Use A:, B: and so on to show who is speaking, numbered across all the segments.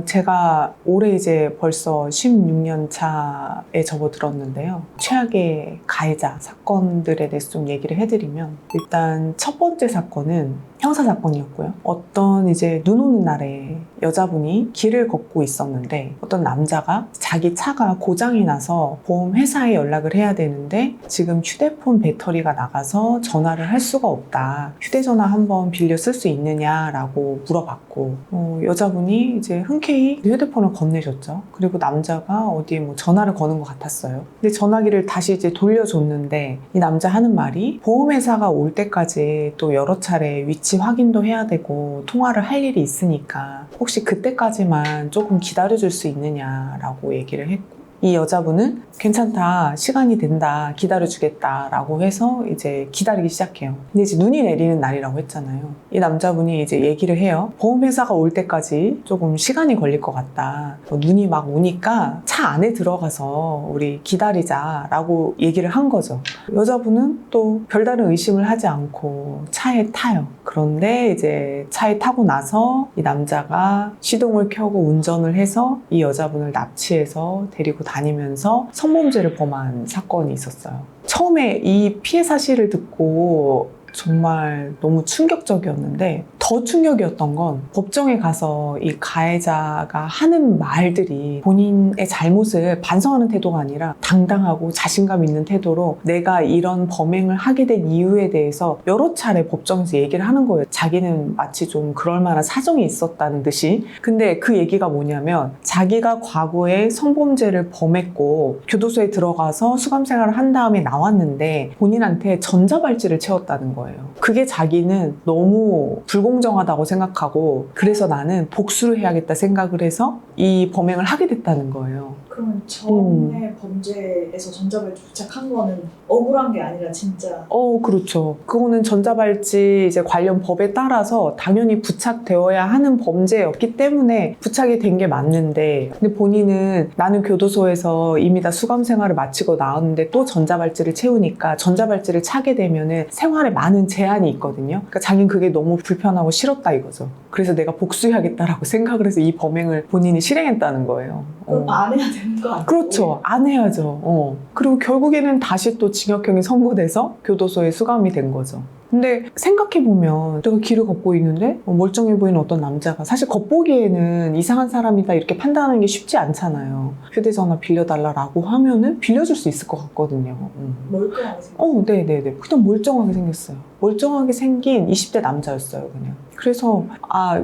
A: 제가 올해 이제 벌써 16년 차에 접어들었는데요. 최악의 가해자 사건들에 대해서 좀 얘기를 해드리면, 일단 첫 번째 사건은 형사사건이었고요. 어떤 이제 눈 오는 날에 여자분이 길을 걷고 있었는데 어떤 남자가 자기 차가 고장이 나서 보험회사에 연락을 해야 되는데 지금 휴대폰 배터리가 나가서 전화를 할 수가 없다. 휴대전화 한번 빌려 쓸 수 있느냐라고 물어봤고, 여자분이 이제 흔쾌히 휴대폰을 건네줬죠. 그리고 남자가 어디에 뭐 전화를 거는 것 같았어요. 근데 전화기를 다시 이제 돌려줬는데 이 남자 하는 말이, 보험회사가 올 때까지 또 여러 차례 위치 확인도 해야 되고 통화를 할 일이 있으니까 혹시 그때까지만 조금 기다려줄 수 있느냐라고 얘기를 했고, 이 여자분은 괜찮다, 시간이 된다, 기다려주겠다라고 해서 이제 기다리기 시작해요. 근데 이제 눈이 내리는 날이라고 했잖아요. 이 남자분이 이제 얘기를 해요. 보험회사가 올 때까지 조금 시간이 걸릴 것 같다. 눈이 막 오니까 차 안에 들어가서 우리 기다리자라고 얘기를 한 거죠. 여자분은 또 별다른 의심을 하지 않고 차에 타요. 그런데 이제 차에 타고 나서 이 남자가 시동을 켜고 운전을 해서 이 여자분을 납치해서 데리고 다니면서 성범죄를 범한 사건이 있었어요. 처음에 이 피해 사실을 듣고 정말 너무 충격적이었는데, 더 충격이었던 건 법정에 가서 이 가해자가 하는 말들이 본인의 잘못을 반성하는 태도가 아니라 당당하고 자신감 있는 태도로 내가 이런 범행을 하게 된 이유에 대해서 여러 차례 법정에서 얘기를 하는 거예요. 자기는 마치 좀 그럴 만한 사정이 있었다는 듯이. 근데 그 얘기가 뭐냐면, 자기가 과거에 성범죄를 범했고 교도소에 들어가서 수감 생활을 한 다음에 나왔는데 본인한테 전자발찌를 채웠다는 거예요. 그게 자기는 너무 불공정하다고 생각하고, 그래서 나는 복수를 해야겠다 생각을 해서 이 범행을 하게 됐다는 거예요.
B: 그러면 전에 범죄에서 전자발찌 부착한 거는 억울한 게 아니라 진짜?
A: 그렇죠. 그거는 전자발찌 이제 관련 법에 따라서 당연히 부착되어야 하는 범죄였기 때문에 부착이 된 게 맞는데, 근데 본인은 나는 교도소에서 이미 다 수감 생활을 마치고 나왔는데 또 전자발찌를 채우니까 전자발찌를 차게 되면은 생활에 많은 제한이 있거든요. 그러니까 자기는 그게 너무 불편하고 싫었다 이거죠. 그래서 내가 복수해야겠다라고 생각을 해서 이 범행을 본인이 실행했다는 거예요.
B: 그럼 안 해야 되는 거 아니에요?
A: 그렇죠. 안 해야죠. 그리고 결국에는 다시 또 징역형이 선고돼서 교도소에 수감이 된 거죠. 근데 생각해보면 내가 길을 걷고 있는데 멀쩡해 보이는 어떤 남자가, 사실 겉보기에는 이상한 사람이다 이렇게 판단하는 게 쉽지 않잖아요. 휴대전화 빌려달라고 하면은 빌려줄 수 있을 것 같거든요.
B: 멀쩡하게 생겼어요?
A: 네네네. 그냥 멀쩡하게 생겼어요. 멀쩡하게 생긴 20대 남자였어요, 그냥. 그래서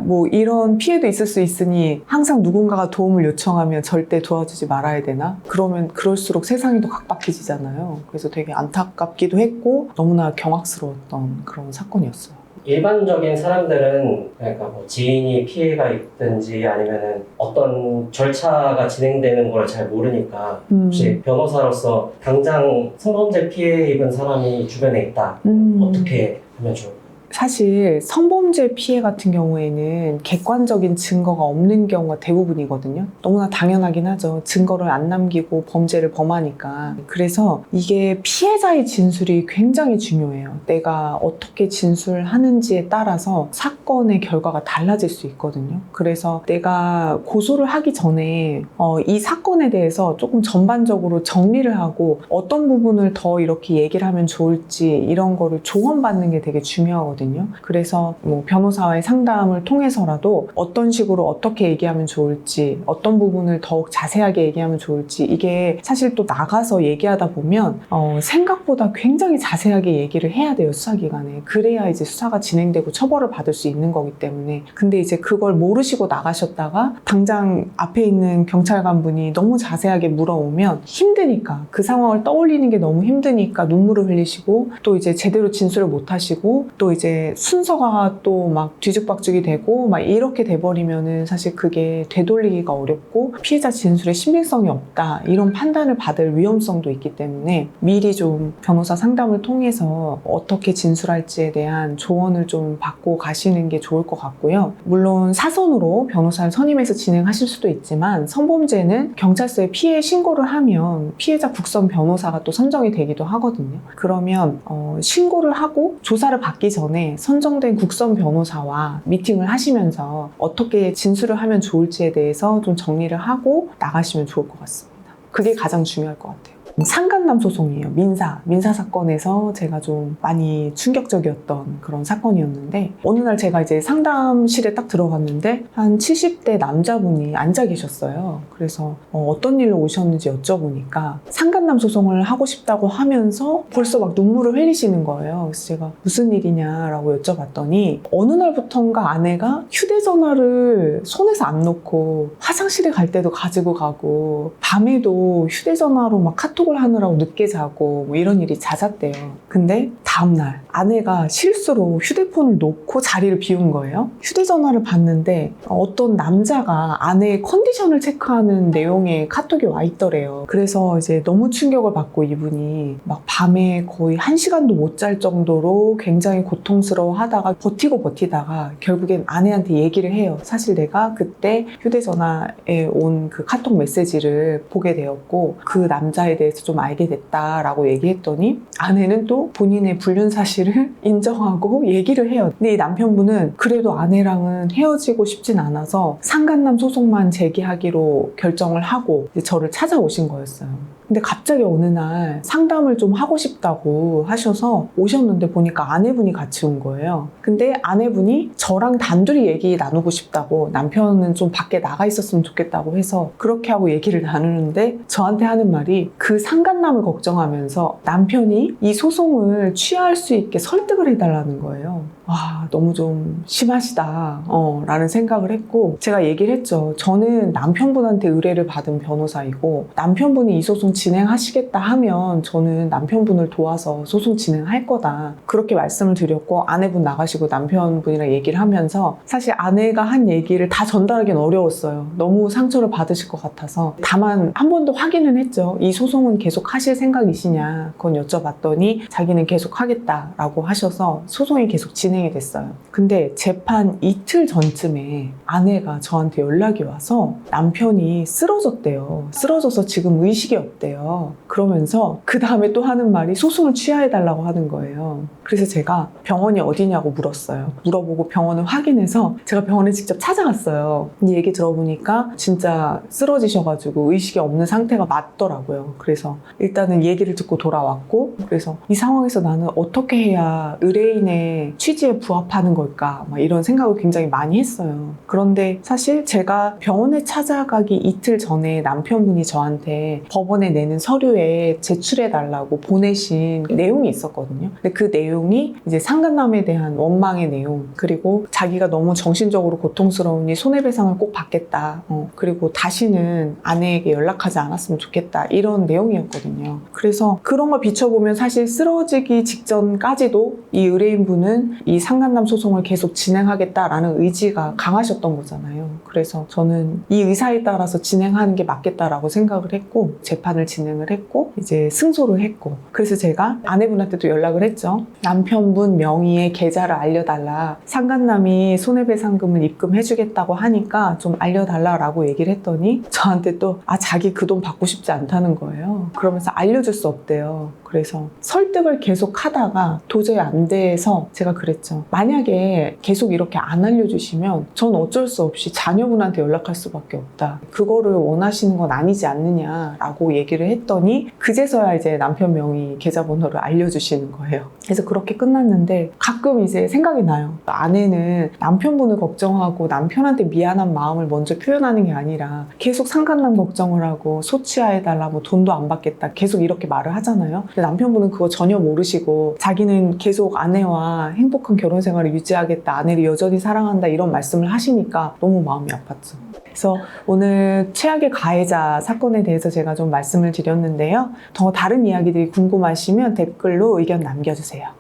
A: 뭐 이런 피해도 있을 수 있으니 항상 누군가가 도움을 요청하면 절대 도와주지 말아야 되나? 그러면 그럴수록 세상이 더 각박해지잖아요. 그래서 되게 안타깝기도 했고 너무나 경악스러웠던 그런 사건이었어요.
C: 일반적인 사람들은 그러니까 뭐 지인이 피해가 있든지 아니면은 어떤 절차가 진행되는 걸 잘 모르니까 혹시 변호사로서 당장 성범죄 피해 입은 사람이 주변에 있다, 어떻게 하면 좋을까요?
A: 사실 성범죄 피해 같은 경우에는 객관적인 증거가 없는 경우가 대부분이거든요. 너무나 당연하긴 하죠. 증거를 안 남기고 범죄를 범하니까. 그래서 이게 피해자의 진술이 굉장히 중요해요. 내가 어떻게 진술하는지에 따라서 사건의 결과가 달라질 수 있거든요. 그래서 내가 고소를 하기 전에 이 사건에 대해서 조금 전반적으로 정리를 하고 어떤 부분을 더 이렇게 얘기를 하면 좋을지 이런 거를 조언받는 게 되게 중요하거든요. 그래서 뭐 변호사와의 상담을 통해서라도 어떤 식으로 어떻게 얘기하면 좋을지, 어떤 부분을 더욱 자세하게 얘기하면 좋을지, 이게 사실 또 나가서 얘기하다 보면 생각보다 굉장히 자세하게 얘기를 해야 돼요, 수사기관에. 그래야 이제 수사가 진행되고 처벌을 받을 수 있는 거기 때문에. 근데 이제 그걸 모르시고 나가셨다가 당장 앞에 있는 경찰관 분이 너무 자세하게 물어오면 힘드니까, 그 상황을 떠올리는 게 너무 힘드니까 눈물을 흘리시고 또 이제 제대로 진술을 못 하시고 또 이제 순서가 또 막 뒤죽박죽이 되고 막 이렇게 돼버리면은 사실 그게 되돌리기가 어렵고 피해자 진술에 신빙성이 없다 이런 판단을 받을 위험성도 있기 때문에 미리 좀 변호사 상담을 통해서 어떻게 진술할지에 대한 조언을 좀 받고 가시는 게 좋을 것 같고요. 물론 사선으로 변호사를 선임해서 진행하실 수도 있지만 성범죄는 경찰서에 피해 신고를 하면 피해자 국선 변호사가 또 선정이 되기도 하거든요. 그러면 신고를 하고 조사를 받기 전에 전에 선정된 국선 변호사와 미팅을 하시면서 어떻게 진술을 하면 좋을지에 대해서 좀 정리를 하고 나가시면 좋을 것 같습니다. 그게 가장 중요할 것 같아요. 상간남 소송이에요. 민사 사건에서 제가 좀 많이 충격적이었던 그런 사건이었는데, 어느 날 제가 이제 상담실에 딱 들어갔는데 한 70대 남자분이 앉아 계셨어요. 그래서 어떤 일로 오셨는지 여쭤보니까 상간남 소송을 하고 싶다고 하면서 벌써 막 눈물을 흘리시는 거예요. 그래서 제가 무슨 일이냐라고 여쭤봤더니 어느 날부턴가 아내가 휴대전화를 손에서 안 놓고 화장실에 갈 때도 가지고 가고, 밤에도 휴대전화로 막 카톡을 하느라고 늦게 자고 뭐 이런 일이 잦았대요. 근데 다음날 아내가 실수로 휴대폰을 놓고 자리를 비운 거예요. 휴대전화를 봤는데 어떤 남자가 아내의 컨디션을 체크하는 내용의 카톡이 와 있더래요. 그래서 이제 너무 충격을 받고 이분이 막 밤에 거의 1시간도 못 잘 정도로 굉장히 고통스러워 하다가 버티다가 결국엔 아내한테 얘기를 해요. 사실 내가 그때 휴대전화에 온 그 카톡 메시지를 보게 되었고 그 남자에 대해서 좀 알게 됐다라고 얘기했더니 아내는 또 본인의 불륜 사실을 인정하고 얘기를 해요. 근데 이 남편분은 그래도 아내랑은 헤어지고 싶진 않아서 상간남 소송만 제기하기로 결정을 하고 이제 저를 찾아오신 거였어요. 근데 갑자기 어느 날 상담을 좀 하고 싶다고 하셔서 오셨는데 보니까 아내분이 같이 온 거예요. 근데 아내분이 저랑 단둘이 얘기 나누고 싶다고, 남편은 좀 밖에 나가 있었으면 좋겠다고 해서 그렇게 하고 얘기를 나누는데 저한테 하는 말이 그 상간남을 걱정하면서 남편이 이 소송을 취하할 수 있게 설득을 해달라는 거예요. 와, 너무 좀 심하시다 라는 생각을 했고, 제가 얘기를 했죠. 저는 남편분한테 의뢰를 받은 변호사이고 남편분이 이 소송 진행하시겠다 하면 저는 남편분을 도와서 소송 진행할 거다, 그렇게 말씀을 드렸고, 아내분 나가시고 남편분이랑 얘기를 하면서 사실 아내가 한 얘기를 다 전달하기는 어려웠어요. 너무 상처를 받으실 것 같아서. 다만 한 번 더 확인은 했죠. 이 소송은 계속 하실 생각이시냐 그건 여쭤봤더니 자기는 계속 하겠다라고 하셔서 소송이 계속 진행이 됐어요. 근데 재판 이틀 전쯤에 아내가 저한테 연락이 와서 남편이 쓰러졌대요. 쓰러져서 지금 의식이 없대요. 그러면서 그 다음에 또 하는 말이 소송을 취하해달라고 하는 거예요. 그래서 제가 병원이 어디냐고 물었어요. 물어보고 병원을 확인해서 제가 병원에 직접 찾아갔어요. 이 얘기 들어보니까 진짜 쓰러지셔가지고 의식이 없는 상태가 맞더라고요. 그래서 일단은 얘기를 듣고 돌아왔고, 그래서 이 상황에서 나는 어떻게 해야 의뢰인의 취지에 부합하는 걸까 막 이런 생각을 굉장히 많이 했어요. 그런데 사실 제가 병원에 찾아가기 이틀 전에 남편분이 저한테 법원에 내는 서류에 제출해달라고 보내신 내용이 있었거든요. 근데 그 내용이 이제 상간남에 대한 원망의 내용, 그리고 자기가 너무 정신적으로 고통스러우니 손해배상을 꼭 받겠다, 그리고 다시는 아내에게 연락하지 않았으면 좋겠다, 이런 내용이었거든요. 그래서 그런 걸 비춰보면 사실 쓰러지기 직전까지도 이 의뢰인분은 이 상간남 소송을 계속 진행하겠다라는 의지가 강하셨던 거잖아요. 그래서 저는 이 의사에 따라서 진행하는 게 맞겠다라고 생각을 했고, 재판을 진행을 했고 이제 승소를 했고, 그래서 제가 아내분한테도 연락을 했죠. 남편분 명의의 계좌를 알려달라, 상간남이 손해배상금을 입금해주겠다고 하니까 좀 알려달라라고 얘기를 했더니 저한테 또 자기 그 돈 받고 싶지 않다는 거예요. 그러면서 알려줄 수 없대요. 그래서 설득을 계속 하다가 도저히 안 돼서 제가 그랬죠. 만약에 계속 이렇게 안 알려주시면 전 어쩔 수 없이 자녀분한테 연락할 수밖에 없다, 그거를 원하시는 건 아니지 않느냐라고 얘기를 했더니 그제서야 이제 남편 명의 계좌번호를 알려주시는 거예요. 그래서 그렇게 끝났는데 가끔 이제 생각이 나요. 아내는 남편분을 걱정하고 남편한테 미안한 마음을 먼저 표현하는 게 아니라 계속 상간남 걱정을 하고 소취해달라, 뭐 돈도 안 받겠다, 계속 이렇게 말을 하잖아요. 근데 남편분은 그거 전혀 모르시고 자기는 계속 아내와 행복한 결혼 생활을 유지하겠다, 아내를 여전히 사랑한다, 이런 말씀을 하시니까 너무 마음이 아팠죠. 그래서 오늘 최악의 가해자 사건에 대해서 제가 좀 말씀을 드렸는데요. 더 다른 이야기들이 궁금하시면 댓글로 의견 남겨주세요.